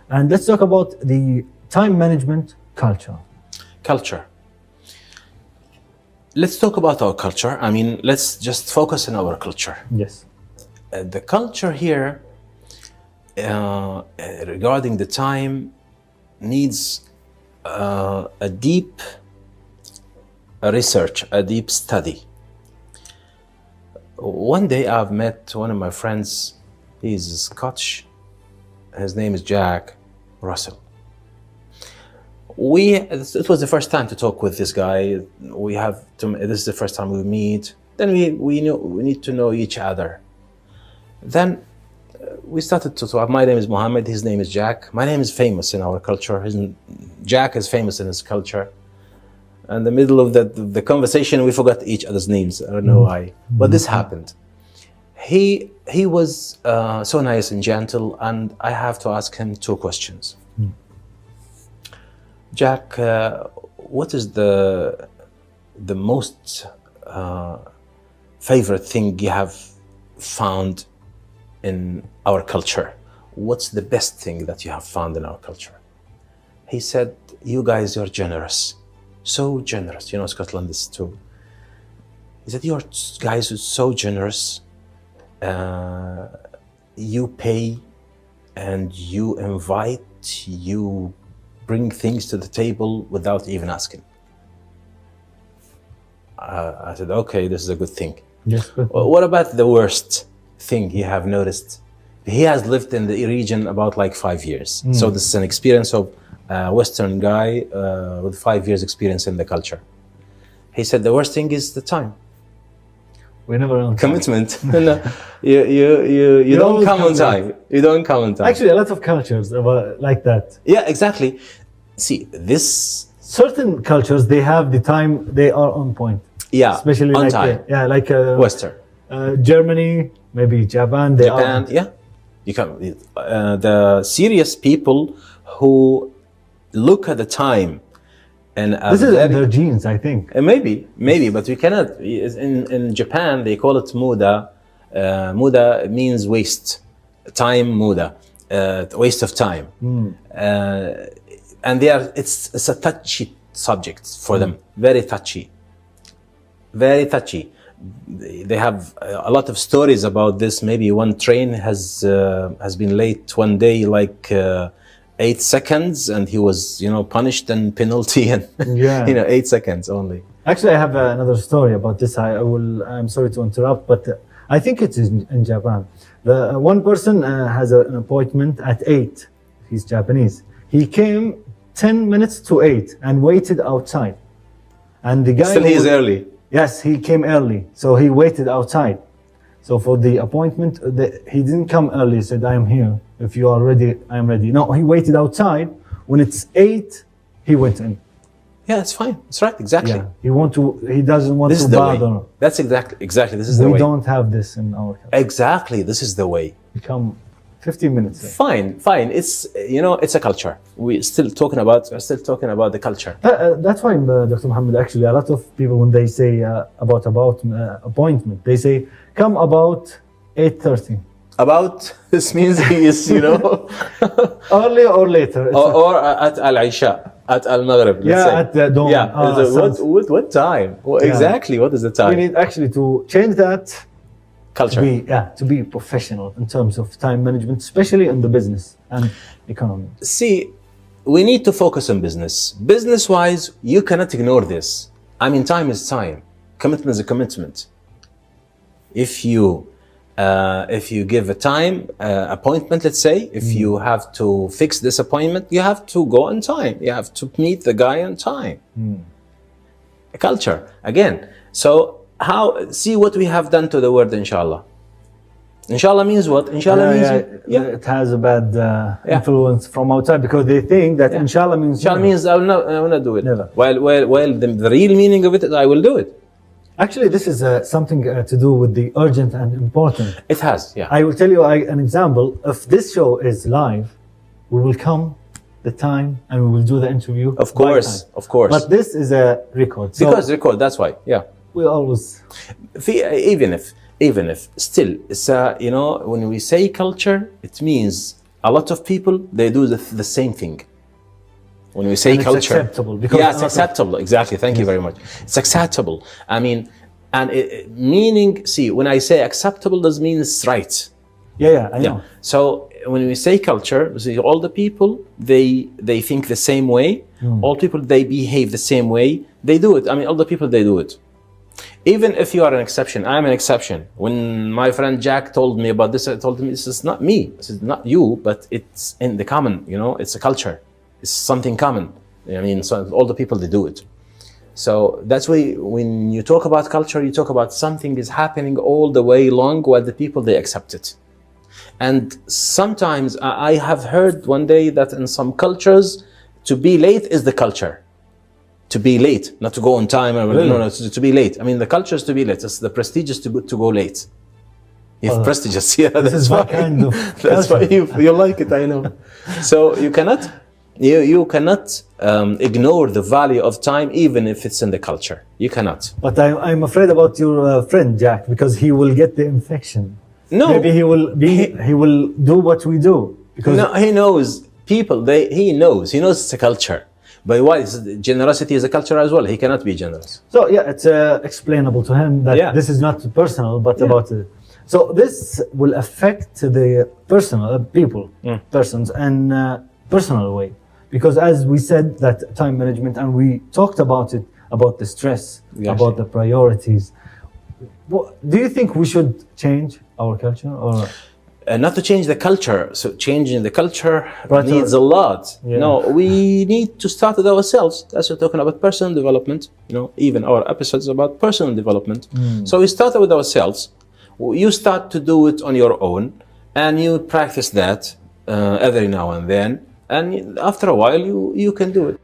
And let's talk about the time management culture. Culture. Let's talk about our culture. I mean, let's just focus on our culture. Yes. The culture here regarding the time needs a deep research, a deep study. One day I've met one of my friends. He's Scottish. His name is Jack Russell. It was the first time to talk with this guy. This is the first time we meet. Then we need to know each other. Then we started to talk. My name is Mohammed. His name is Jack. My name is famous in our culture. Jack is famous in his culture. In the middle of the conversation, we forgot each other's names. I don't know why, but this happened. He was so nice and gentle, and I have to ask him two questions. Jack, what is the most favorite thing you have found in our culture? What's the best thing that you have found in our culture? He said, you guys are generous. So generous. You know, Scotland is too. He said, you guys are so generous. You pay and you invite, you bring things to the table without even asking. I said, okay, this is a good thing. Yes. What about the worst thing you have noticed? He has lived in the region about like 5 years. So this is an experience of a Western guy with 5 years experience in the culture. He said the worst thing is the time. We never on Commitment. No, you don't come on time. You don't come on time. Actually, a lot of cultures are like that. Yeah, exactly. See, this Certain cultures, they have the time, they are on point. Yeah, Especially on like time. like Western. Germany, maybe Japan. Japan, yeah. You can. The serious people who look at the time and This is in their genes, I think. maybe, but we cannot. In Japan, they call it muda. Muda means waste, time. Muda, waste of time. And it's a touchy subject for them. Very touchy. Very touchy. They have a lot of stories about this. Maybe one train has been late one day, like 8 seconds, and he was, punished and penalty, and 8 seconds only. Actually, I have another story about this. I'm sorry to interrupt, but I think it is in Japan. The one person has an appointment at 8. He's Japanese. He came 10 minutes to 8 and waited outside. And the guy... Still he is early. Yes, he came early. So he waited outside. So for the appointment, he didn't come early. He said, I am here. If you are ready, I am ready. No, he waited outside. When it's 8, he went in. Yeah, it's fine. That's right. Exactly. Yeah. He doesn't want to bother. That's exactly. This is the way. We don't have this in our country. Exactly. This is the way. We come 15 minutes late. Fine. It's, it's a culture. We're still talking about the culture. That's why, Dr. Mohammed, actually, a lot of people, when they say about appointment, they say, come about 8:30. About, this means he is, Early or later. or at Al-Isha, at Al-Maghrib, let's say. At the dawn. Yeah, what time? Exactly, what is the time? We need actually to change that. Culture. To be professional in terms of time management, especially in the business and economy. See, we need to focus on business. Business-wise, you cannot ignore this. I mean, time is time. Commitment is a commitment. If you give a time appointment, let's say, if you have to fix this appointment, you have to go on time. You have to meet the guy on time. A culture, again. So see what we have done to the word inshallah. Inshallah means what? Inshallah means it has a bad influence from outside, because they think that inshallah means I will not do it. Never. While the real meaning of it is I will do it. Actually, this is something to do with the urgent and important. It has, yeah. I will tell you an example. If this show is live, we will come the time and we will do the interview. Of course. But this is a record. Because record, that's why, yeah. We always... Even if still, it's when we say culture, it means a lot of people, they do the same thing. When we say And it's culture, acceptable because yeah, it's acceptable. Exactly. Thank you very much. It's acceptable. I mean, and meaning, see, when I say acceptable, does mean it's right. Yeah, I know. So when we say culture, see, all the people, they think the same way. All people, they behave the same way. They do it. I mean, all the people, they do it. Even if you are an exception, I'm an exception. When my friend Jack told me about this, I told him, this is not me. This is not you, but it's in the common, you know, it's a culture. It's something common. I mean, so all the people, they do it. So that's why when you talk about culture, you talk about something is happening all the way along while the people, they accept it. And sometimes I have heard one day that in some cultures, to be late is the culture. To be late, not to go on time. Really? No, to be late. I mean, the culture is to be late. It's the prestigious to go late. If prestigious, yeah, that's my why. kind of That's why you like it, I know. So you cannot ignore the value of time, even if it's in the culture. You cannot. But I'm afraid about your friend Jack, because he will get the infection. No. Maybe he will do what we do. Because No, he knows people. He knows it's a culture. But why? Generosity is a culture as well. He cannot be generous. So yeah, it's explainable to him that this is not personal, but about it. So this will affect the personal persons in personal way, because as we said that time management, and we talked about it, about the stress, about the priorities. Do you think we should change our culture or? Not to change the culture. So changing the culture needs a lot. Yeah. No, we need to start with ourselves. That's what we're talking about personal development. Even our episodes about personal development. So we started with ourselves. You start to do it on your own, and you practice that every now and then. And after a while, you can do it.